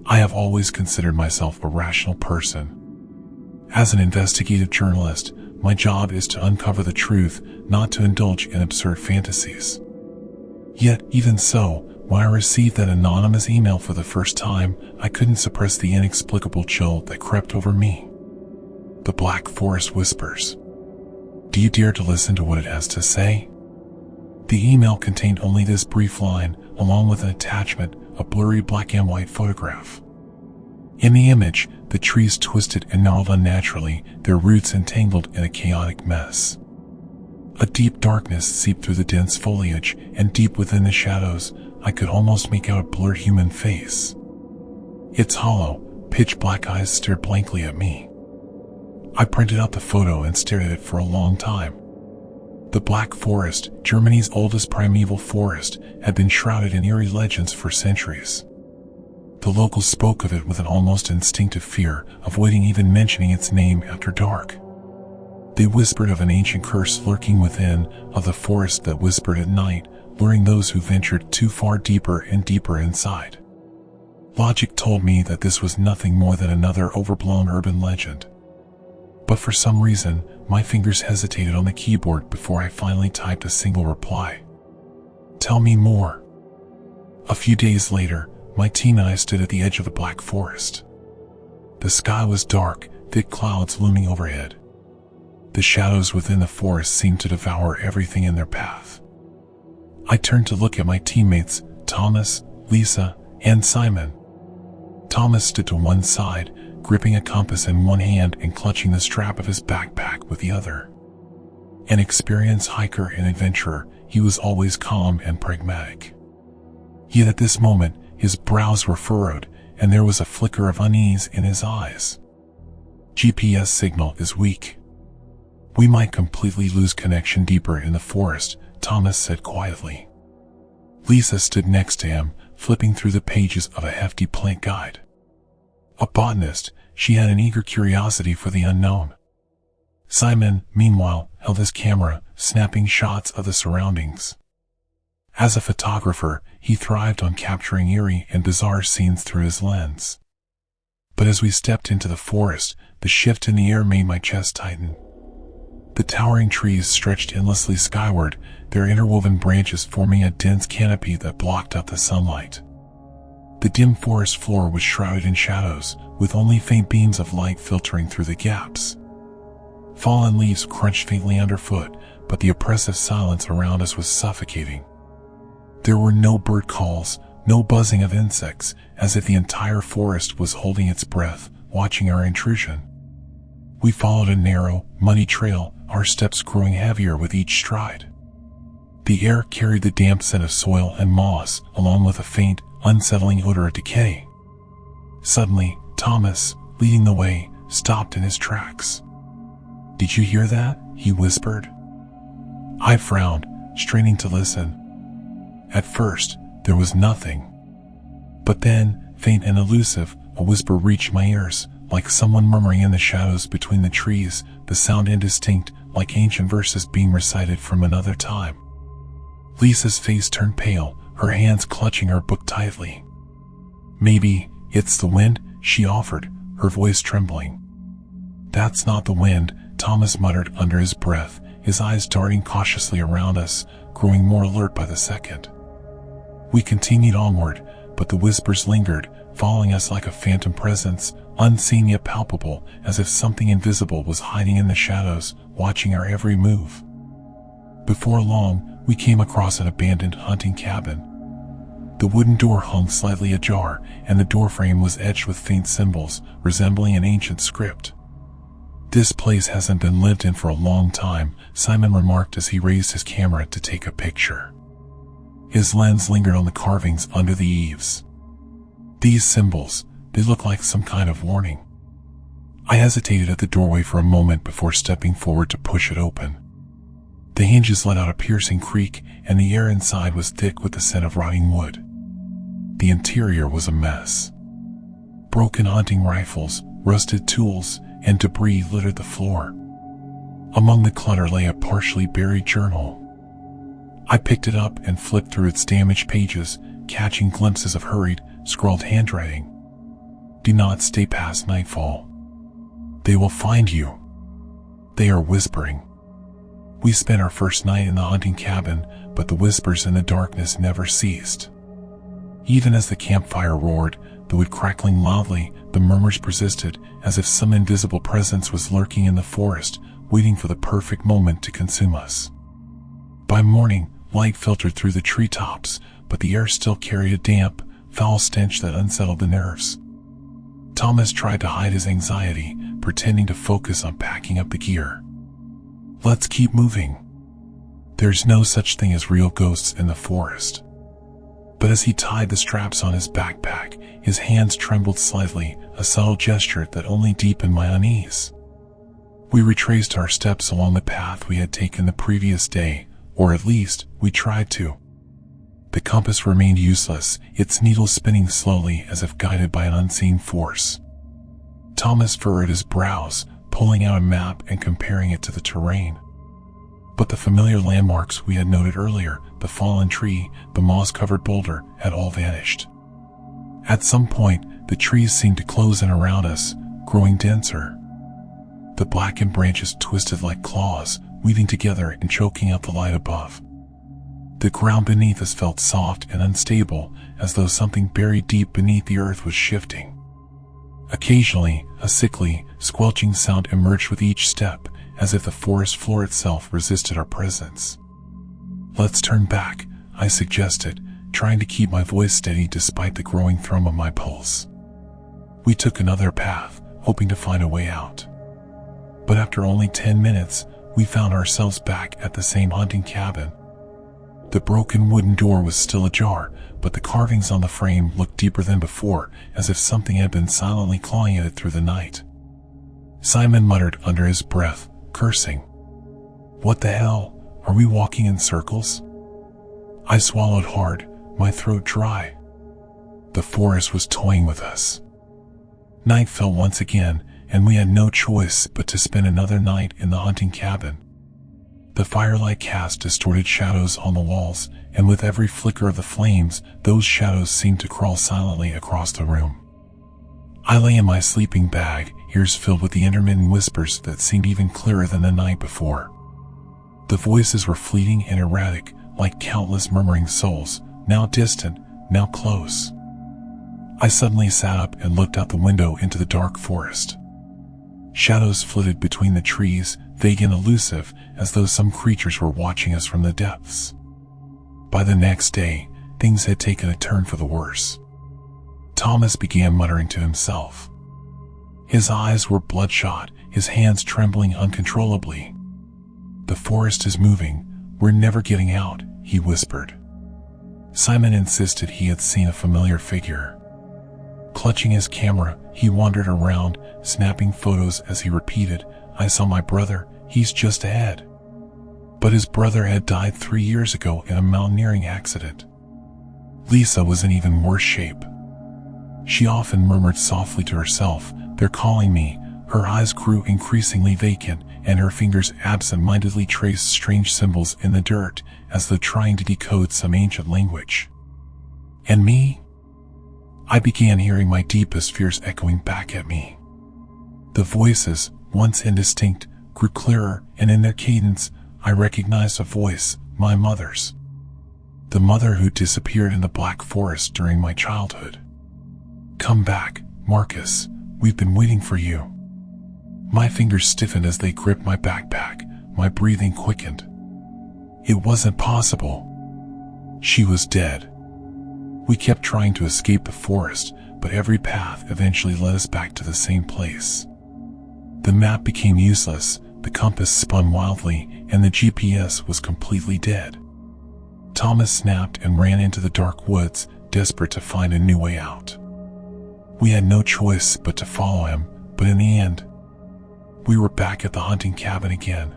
I have always considered myself a rational person. As an investigative journalist, my job is to uncover the truth, not to indulge in absurd fantasies. Yet, even so, when I received that anonymous email for the first time, I couldn't suppress the inexplicable chill that crept over me. The Black Forest Whispers. Do you dare to listen to what it has to say? The email contained only this brief line, along with an attachment, a blurry black and white photograph. In the image, the trees twisted and gnarled unnaturally, their roots entangled in a chaotic mess. A deep darkness seeped through the dense foliage, and deep within the shadows, I could almost make out a blurred human face. Its hollow, pitch-black eyes stared blankly at me. I printed out the photo and stared at it for a long time. The Black Forest, Germany's oldest primeval forest, had been shrouded in eerie legends for centuries. The locals spoke of it with an almost instinctive fear, avoiding even mentioning its name after dark. They whispered of an ancient curse lurking within, of the forest that whispered at night, luring those who ventured too far deeper and deeper inside. Logic told me that this was nothing more than another overblown urban legend. But for some reason, my fingers hesitated on the keyboard before I finally typed a single reply. Tell me more. A few days later, my team and I stood at the edge of the Black Forest. The sky was dark, thick clouds looming overhead. The shadows within the forest seemed to devour everything in their path. I turned to look at my teammates, Thomas, Lisa, and Simon. Thomas stood to one side, gripping a compass in one hand and clutching the strap of his backpack with the other. An experienced hiker and adventurer, he was always calm and pragmatic. Yet at this moment, his brows were furrowed, and there was a flicker of unease in his eyes. GPS signal is weak. We might completely lose connection deeper in the forest, Thomas said quietly. Lisa stood next to him, flipping through the pages of a hefty plant guide. A botanist, she had an eager curiosity for the unknown. Simon, meanwhile, held his camera, snapping shots of the surroundings. As a photographer, he thrived on capturing eerie and bizarre scenes through his lens. But as we stepped into the forest, the shift in the air made my chest tighten. The towering trees stretched endlessly skyward, their interwoven branches forming a dense canopy that blocked out the sunlight. The dim forest floor was shrouded in shadows, with only faint beams of light filtering through the gaps. Fallen leaves crunched faintly underfoot, but the oppressive silence around us was suffocating. There were no bird calls, no buzzing of insects, as if the entire forest was holding its breath, watching our intrusion. We followed a narrow, muddy trail, our steps growing heavier with each stride. The air carried the damp scent of soil and moss, along with a faint, unsettling odor of decay. Suddenly, Thomas, leading the way, stopped in his tracks. "Did you hear that?" he whispered. I frowned, straining to listen. At first, there was nothing. But then, faint and elusive, a whisper reached my ears, like someone murmuring in the shadows between the trees, the sound indistinct, like ancient verses being recited from another time. Lisa's face turned pale, her hands clutching her book tightly. "Maybe it's the wind," she offered, her voice trembling. "That's not the wind," Thomas muttered under his breath, his eyes darting cautiously around us, growing more alert by the second. We continued onward, but the whispers lingered, following us like a phantom presence, unseen yet palpable, as if something invisible was hiding in the shadows, watching our every move. Before long, we came across an abandoned hunting cabin. The wooden door hung slightly ajar, and the doorframe was etched with faint symbols, resembling an ancient script. "This place hasn't been lived in for a long time," Simon remarked as he raised his camera to take a picture. His lens lingered on the carvings under the eaves. "These symbols, they look like some kind of warning." I hesitated at the doorway for a moment before stepping forward to push it open. The hinges let out a piercing creak, and the air inside was thick with the scent of rotting wood. The interior was a mess. Broken hunting rifles, rusted tools, and debris littered the floor. Among the clutter lay a partially buried journal. I picked it up and flipped through its damaged pages, catching glimpses of hurried, scrawled handwriting. Do not stay past nightfall. They will find you. They are whispering. We spent our first night in the hunting cabin, but the whispers in the darkness never ceased. Even as the campfire roared, the wood crackling loudly, the murmurs persisted, as if some invisible presence was lurking in the forest, waiting for the perfect moment to consume us. By morning, light filtered through the treetops, but the air still carried a damp, foul stench that unsettled the nerves. Thomas tried to hide his anxiety, pretending to focus on packing up the gear. Let's keep moving. There's no such thing as real ghosts in the forest. But as he tied the straps on his backpack, his hands trembled slightly, a subtle gesture that only deepened my unease. We retraced our steps along the path we had taken the previous day, or at least, we tried to. The compass remained useless, its needle spinning slowly as if guided by an unseen force. Thomas furrowed his brows, pulling out a map and comparing it to the terrain. But the familiar landmarks we had noted earlier, the fallen tree, the moss-covered boulder, had all vanished. At some point, the trees seemed to close in around us, growing denser. The blackened branches twisted like claws, weaving together and choking out the light above. The ground beneath us felt soft and unstable, as though something buried deep beneath the earth was shifting. Occasionally, a sickly, squelching sound emerged with each step, as if the forest floor itself resisted our presence. Let's turn back, I suggested, trying to keep my voice steady despite the growing thrum of my pulse. We took another path, hoping to find a way out. But after only 10 minutes, we found ourselves back at the same hunting cabin. The broken wooden door was still ajar, but the carvings on the frame looked deeper than before, as if something had been silently clawing at it through the night. Simon muttered under his breath, cursing. What the hell? Are we walking in circles? I swallowed hard, my throat dry. The forest was toying with us. Night fell once again, and we had no choice but to spend another night in the hunting cabin. The firelight cast distorted shadows on the walls, and with every flicker of the flames, those shadows seemed to crawl silently across the room. I lay in my sleeping bag, ears filled with the intermittent whispers that seemed even clearer than the night before. The voices were fleeting and erratic, like countless murmuring souls, now distant, now close. I suddenly sat up and looked out the window into the dark forest. Shadows flitted between the trees, vague and elusive, as though some creatures were watching us from the depths. By the next day, things had taken a turn for the worse. Thomas began muttering to himself. His eyes were bloodshot, his hands trembling uncontrollably. The forest is moving, we're never getting out, he whispered. Simon insisted he had seen a familiar figure. Clutching his camera, he wandered around, snapping photos as he repeated, I saw my brother, he's just ahead. But his brother had died 3 years ago in a mountaineering accident. Lisa was in even worse shape. She often murmured softly to herself, they're calling me. Her eyes grew increasingly vacant, and her fingers absent-mindedly traced strange symbols in the dirt, as though trying to decode some ancient language. And me? I began hearing my deepest fears echoing back at me. The voices, once indistinct, grew clearer, and in their cadence, I recognized a voice, my mother's. The mother who disappeared in the Black Forest during my childhood. Come back, Marcus, we've been waiting for you. My fingers stiffened as they gripped my backpack, my breathing quickened. It wasn't possible. She was dead. We kept trying to escape the forest, but every path eventually led us back to the same place. The map became useless, the compass spun wildly, and the GPS was completely dead. Thomas snapped and ran into the dark woods, desperate to find a new way out. We had no choice but to follow him, but in the end, we were back at the hunting cabin again.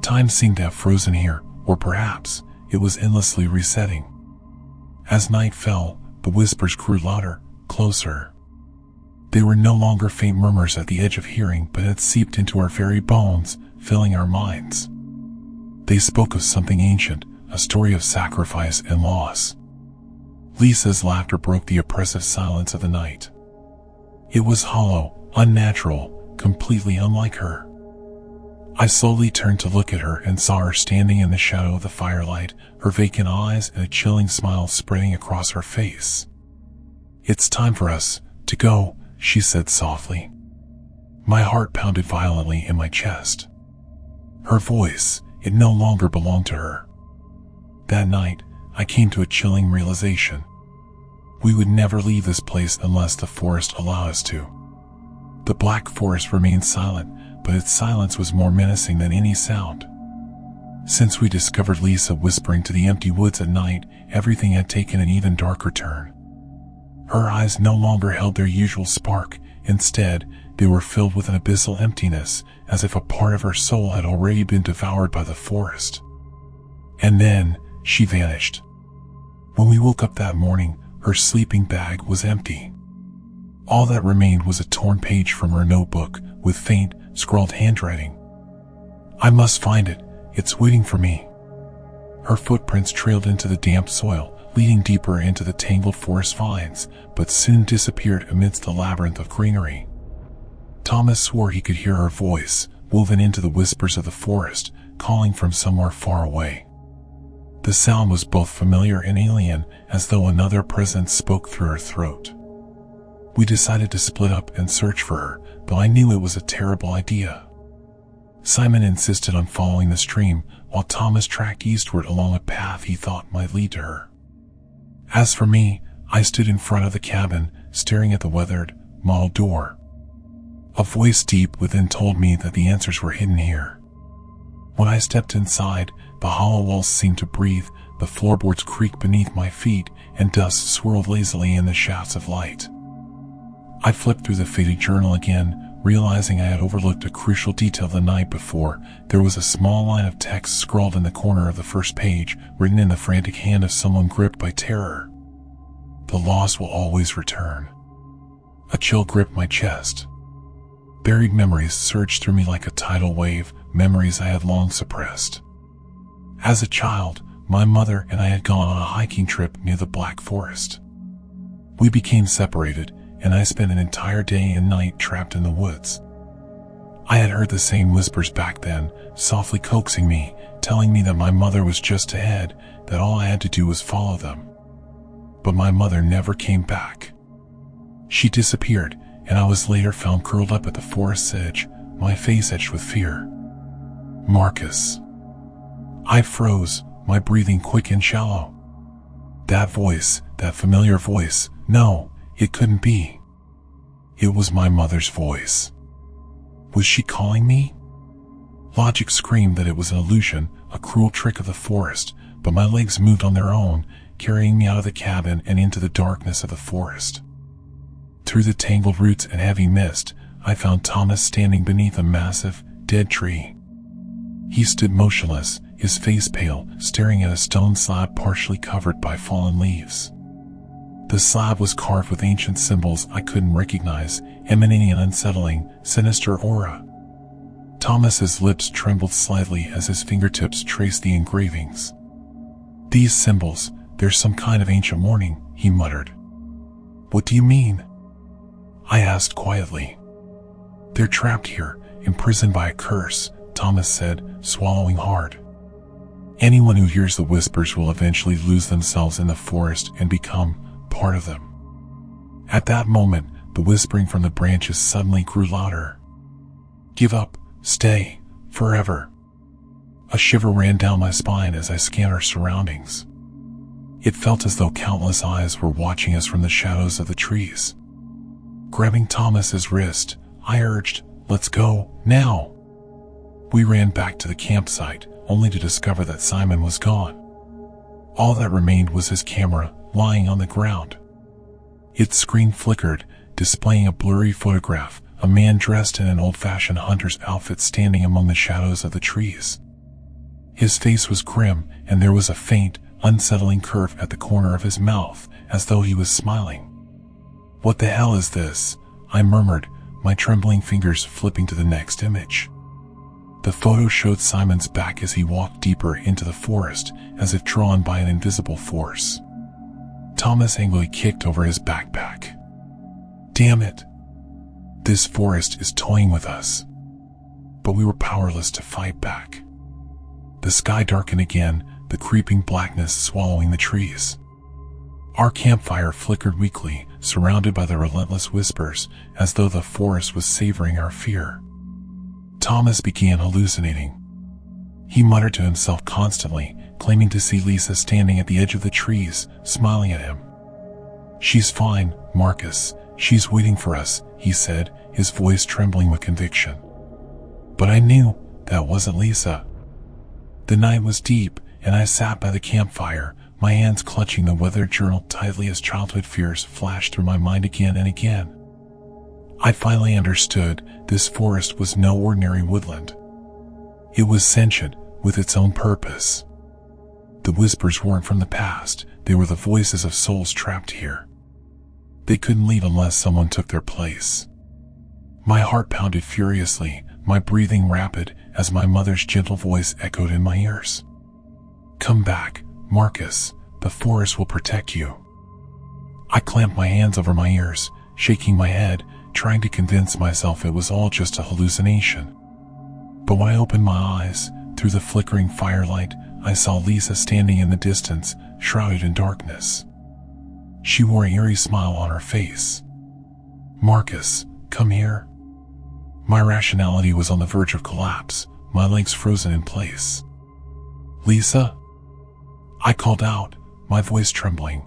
Time seemed to have frozen here, or perhaps it was endlessly resetting. As night fell, the whispers grew louder, closer. They were no longer faint murmurs at the edge of hearing, but had seeped into our very bones, filling our minds. They spoke of something ancient, a story of sacrifice and loss. Lisa's laughter broke the oppressive silence of the night. It was hollow, unnatural, completely unlike her. I slowly turned to look at her and saw her standing in the shadow of the firelight, her vacant eyes and a chilling smile spreading across her face. "It's time for us to go," she said softly. My heart pounded violently in my chest. Her voice, it no longer belonged to her. That night, I came to a chilling realization. We would never leave this place unless the forest allowed us to. The black forest remained silent, but its silence was more menacing than any sound. Since we discovered Lisa whispering to the empty woods at night, everything had taken an even darker turn. Her eyes no longer held their usual spark. Instead, they were filled with an abyssal emptiness, as if a part of her soul had already been devoured by the forest. And then, she vanished. When we woke up that morning, her sleeping bag was empty. All that remained was a torn page from her notebook, with faint, scrawled handwriting. "I must find it. It's waiting for me." Her footprints trailed into the damp soil, leading deeper into the tangled forest vines, but soon disappeared amidst the labyrinth of greenery. Thomas swore he could hear her voice, woven into the whispers of the forest, calling from somewhere far away. The sound was both familiar and alien, as though another presence spoke through her throat. We decided to split up and search for her, but I knew it was a terrible idea. Simon insisted on following the stream, while Thomas tracked eastward along a path he thought might lead to her. As for me, I stood in front of the cabin, staring at the weathered, mottled door. A voice deep within told me that the answers were hidden here. When I stepped inside, the hollow walls seemed to breathe, the floorboards creaked beneath my feet, and dust swirled lazily in the shafts of light. I flipped through the faded journal again, realizing I had overlooked a crucial detail the night before. There was a small line of text scrawled in the corner of the first page, written in the frantic hand of someone gripped by terror. "The lost will always return." A chill gripped my chest. Buried memories surged through me like a tidal wave, memories I had long suppressed. As a child, my mother and I had gone on a hiking trip near the Black Forest. We became separated, and I spent an entire day and night trapped in the woods. I had heard the same whispers back then, softly coaxing me, telling me that my mother was just ahead, that all I had to do was follow them. But my mother never came back. She disappeared, and I was later found curled up at the forest's edge, my face etched with fear. Marcus. I froze, my breathing quick and shallow. That voice, that familiar voice, no, it couldn't be. It was my mother's voice. Was she calling me? Logic screamed that it was an illusion, a cruel trick of the forest, but my legs moved on their own, carrying me out of the cabin and into the darkness of the forest. Through the tangled roots and heavy mist, I found Thomas standing beneath a massive, dead tree. He stood motionless, his face pale, staring at a stone slab partially covered by fallen leaves. The slab was carved with ancient symbols I couldn't recognize, emanating an unsettling, sinister aura. Thomas's lips trembled slightly as his fingertips traced the engravings. "These symbols, they're some kind of ancient warning," he muttered. "What do you mean?" I asked quietly. "They're trapped here, imprisoned by a curse," Thomas said, swallowing hard. "Anyone who hears the whispers will eventually lose themselves in the forest and become part of them." At that moment, the whispering from the branches suddenly grew louder. "Give up, stay, forever." A shiver ran down my spine as I scanned our surroundings. It felt as though countless eyes were watching us from the shadows of the trees. Grabbing Thomas's wrist, I urged, "Let's go, now." We ran back to the campsite, only to discover that Simon was gone. All that remained was his camera, lying on the ground. Its screen flickered, displaying a blurry photograph, a man dressed in an old-fashioned hunter's outfit standing among the shadows of the trees. His face was grim, and there was a faint, unsettling curve at the corner of his mouth, as though he was smiling. "What the hell is this?" I murmured, my trembling fingers flipping to the next image. The photo showed Simon's back as he walked deeper into the forest, as if drawn by an invisible force. Thomas angrily kicked over his backpack. "Damn it! This forest is toying with us. But we were powerless to fight back. The sky darkened again, the creeping blackness swallowing the trees. Our campfire flickered weakly, surrounded by the relentless whispers, as though the forest was savoring our fear. Thomas began hallucinating. He muttered to himself constantly, claiming to see Lisa standing at the edge of the trees, smiling at him. "She's fine, Marcus. She's waiting for us," he said, his voice trembling with conviction. But I knew that wasn't Lisa. The night was deep, and I sat by the campfire, my hands clutching the weathered journal tightly as childhood fears flashed through my mind again and again. I finally understood this forest was no ordinary woodland. It was sentient, with its own purpose. The whispers weren't from the past, they were the voices of souls trapped here. They couldn't leave unless someone took their place. My heart pounded furiously, my breathing rapid, as my mother's gentle voice echoed in my ears. "Come back, Marcus, the forest will protect you." I clamped my hands over my ears, shaking my head, trying to convince myself it was all just a hallucination. But when I opened my eyes, through the flickering firelight, I saw Lisa standing in the distance, shrouded in darkness. She wore an eerie smile on her face. "Marcus, come here." My rationality was on the verge of collapse, my legs frozen in place. "Lisa?" I called out, my voice trembling.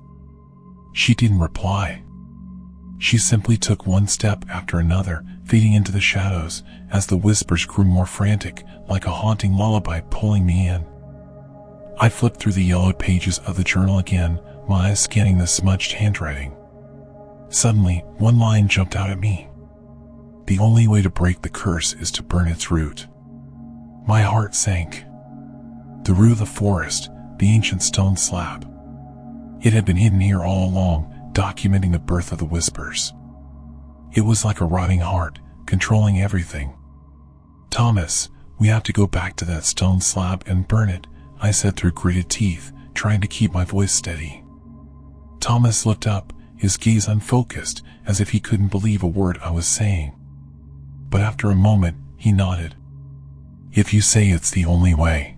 She didn't reply. She simply took one step after another, fading into the shadows, as the whispers grew more frantic, like a haunting lullaby pulling me in. I flipped through the yellowed pages of the journal again, my eyes scanning the smudged handwriting. Suddenly, one line jumped out at me. "The only way to break the curse is to burn its root." My heart sank. The root of the forest, the ancient stone slab. It had been hidden here all along, documenting the birth of the whispers. It was like a rotting heart, controlling everything. "Thomas, we have to go back to that stone slab and burn it," I said through gritted teeth, trying to keep my voice steady. Thomas looked up, his gaze unfocused, as if he couldn't believe a word I was saying. But after a moment, he nodded. "If you say it's the only way."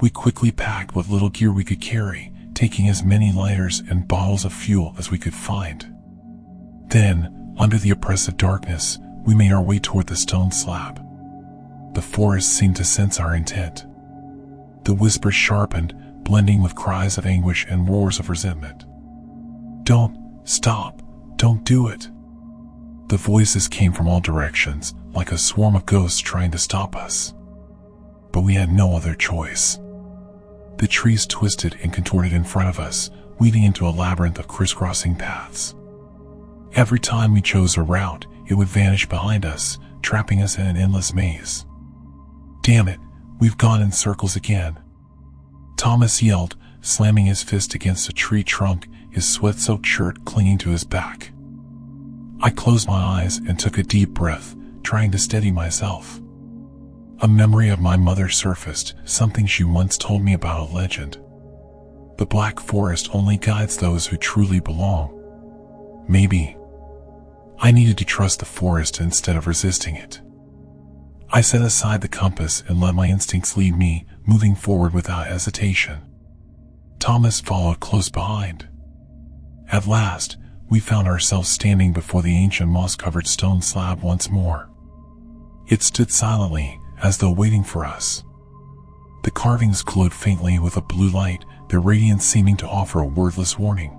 We quickly packed what little gear we could carry, taking as many lighters and bottles of fuel as we could find. Then, under the oppressive darkness, we made our way toward the stone slab. The forest seemed to sense our intent. The whispers sharpened, blending with cries of anguish and roars of resentment. "Don't, stop, don't do it." The voices came from all directions, like a swarm of ghosts trying to stop us. But we had no other choice. The trees twisted and contorted in front of us, leading into a labyrinth of crisscrossing paths. Every time we chose a route, it would vanish behind us, trapping us in an endless maze. "Damn it, we've gone in circles again," Thomas yelled, slamming his fist against a tree trunk, his sweat-soaked shirt clinging to his back. I closed my eyes and took a deep breath, trying to steady myself. A memory of my mother surfaced, something she once told me about a legend. The Black Forest only guides those who truly belong. Maybe I needed to trust the forest instead of resisting it. I set aside the compass and let my instincts lead me, moving forward without hesitation. Thomas followed close behind. At last, we found ourselves standing before the ancient moss-covered stone slab once more. It stood silently, as though waiting for us. The carvings glowed faintly with a blue light, their radiance seeming to offer a wordless warning.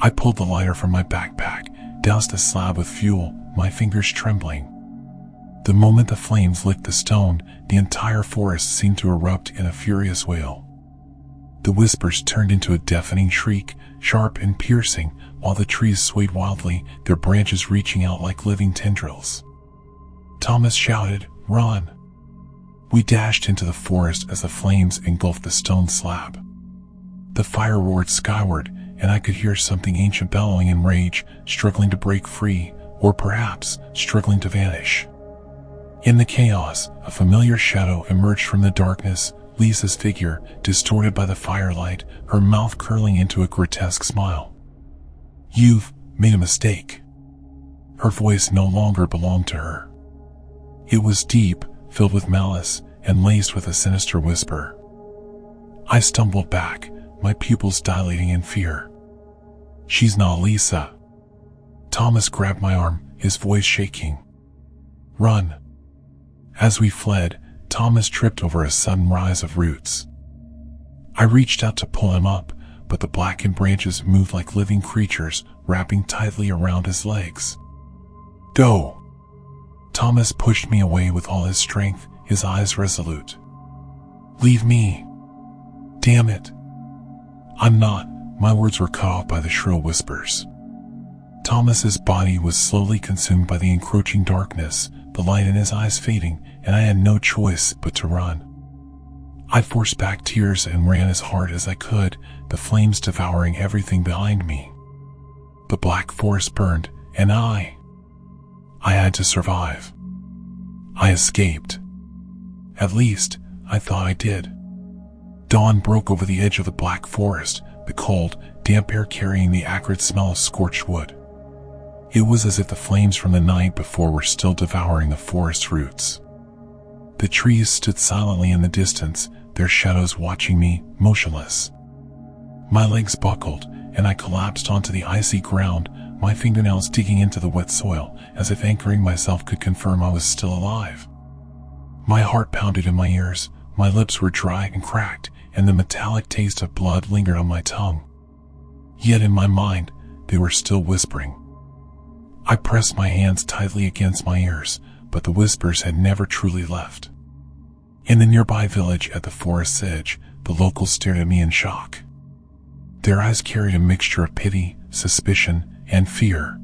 I pulled the lighter from my backpack, doused the slab with fuel, my fingers trembling. The moment the flames licked the stone, the entire forest seemed to erupt in a furious wail. The whispers turned into a deafening shriek, sharp and piercing, while the trees swayed wildly, their branches reaching out like living tendrils. Thomas shouted, "Run!" We dashed into the forest as the flames engulfed the stone slab. The fire roared skyward, and I could hear something ancient bellowing in rage, struggling to break free, or perhaps struggling to vanish. In the chaos, a familiar shadow emerged from the darkness, Lisa's figure, distorted by the firelight, her mouth curling into a grotesque smile. "You've made a mistake." Her voice no longer belonged to her. It was deep, filled with malice, and laced with a sinister whisper. I stumbled back, my pupils dilating in fear. "She's not Lisa." Thomas grabbed my arm, his voice shaking. "Run." As we fled, Thomas tripped over a sudden rise of roots. I reached out to pull him up, but the blackened branches moved like living creatures, wrapping tightly around his legs. "Go!" Thomas pushed me away with all his strength, his eyes resolute. "Leave me." "Damn it." "I'm not." My words were cut off by the shrill whispers. Thomas's body was slowly consumed by the encroaching darkness, the light in his eyes fading, and I had no choice but to run. I forced back tears and ran as hard as I could, the flames devouring everything behind me. The black forest burned, and I had to survive. I escaped. At least, I thought I did. Dawn broke over the edge of the black forest, the cold, damp air carrying the acrid smell of scorched wood. It was as if the flames from the night before were still devouring the forest's roots. The trees stood silently in the distance, their shadows watching me, motionless. My legs buckled, and I collapsed onto the icy ground, my fingernails digging into the wet soil, as if anchoring myself could confirm I was still alive. My heart pounded in my ears, my lips were dry and cracked, and the metallic taste of blood lingered on my tongue. Yet in my mind, they were still whispering. I pressed my hands tightly against my ears, but the whispers had never truly left. In the nearby village at the forest's edge, the locals stared at me in shock. Their eyes carried a mixture of pity, suspicion, and fear.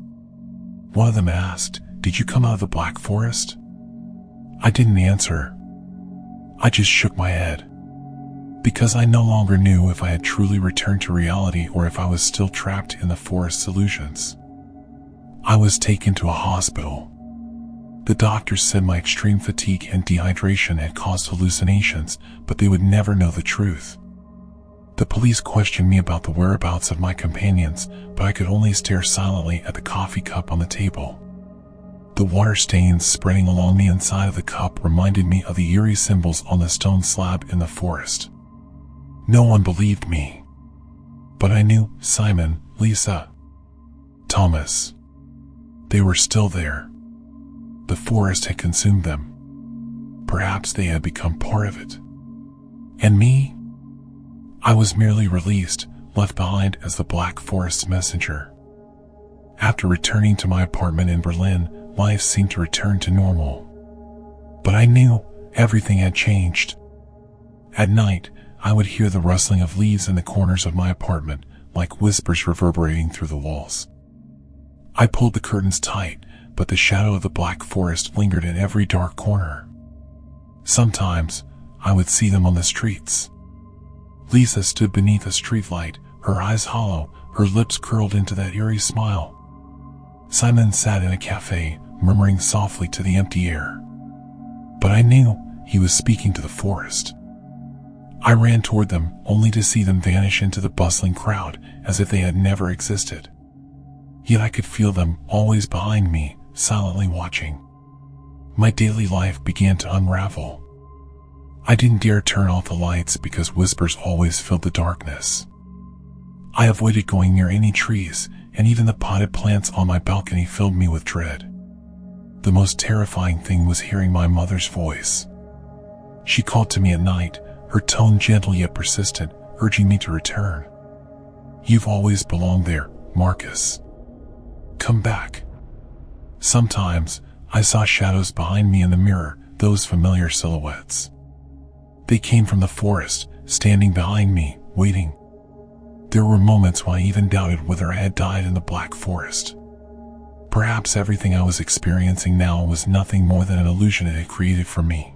One of them asked, "Did you come out of the Black Forest?" I didn't answer. I just shook my head. Because I no longer knew if I had truly returned to reality or if I was still trapped in the forest's illusions. I was taken to a hospital. The doctors said my extreme fatigue and dehydration had caused hallucinations, but they would never know the truth. The police questioned me about the whereabouts of my companions, but I could only stare silently at the coffee cup on the table. The water stains spreading along the inside of the cup reminded me of the eerie symbols on the stone slab in the forest. No one believed me. But I knew Simon, Lisa, Thomas. They were still there. The forest had consumed them. Perhaps they had become part of it. And me? I was merely released, left behind as the Black Forest's messenger. After returning to my apartment in Berlin, life seemed to return to normal. But I knew everything had changed. At night, I would hear the rustling of leaves in the corners of my apartment, like whispers reverberating through the walls. I pulled the curtains tight, but the shadow of the Black Forest lingered in every dark corner. Sometimes, I would see them on the streets. Lisa stood beneath a streetlight, her eyes hollow, her lips curled into that eerie smile. Simon sat in a cafe, murmuring softly to the empty air. But I knew he was speaking to the forest. I ran toward them, only to see them vanish into the bustling crowd, as if they had never existed. Yet I could feel them, always behind me, silently watching. My daily life began to unravel. I didn't dare turn off the lights because whispers always filled the darkness. I avoided going near any trees, and even the potted plants on my balcony filled me with dread. The most terrifying thing was hearing my mother's voice. She called to me at night, her tone gentle yet persistent, urging me to return. "You've always belonged there, Marcus. Come back." Sometimes, I saw shadows behind me in the mirror, those familiar silhouettes. They came from the forest, standing behind me, waiting. There were moments when I even doubted whether I had died in the Black Forest. Perhaps everything I was experiencing now was nothing more than an illusion it had created for me.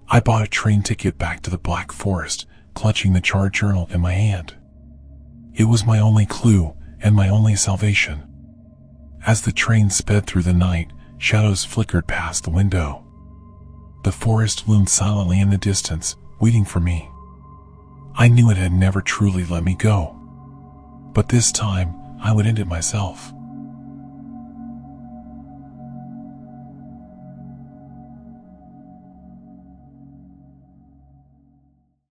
I bought a train ticket back to the Black Forest, clutching the charred journal in my hand. It was my only clue, and my only salvation. As the train sped through the night, shadows flickered past the window. The forest loomed silently in the distance, waiting for me. I knew it had never truly let me go. But this time, I would end it myself.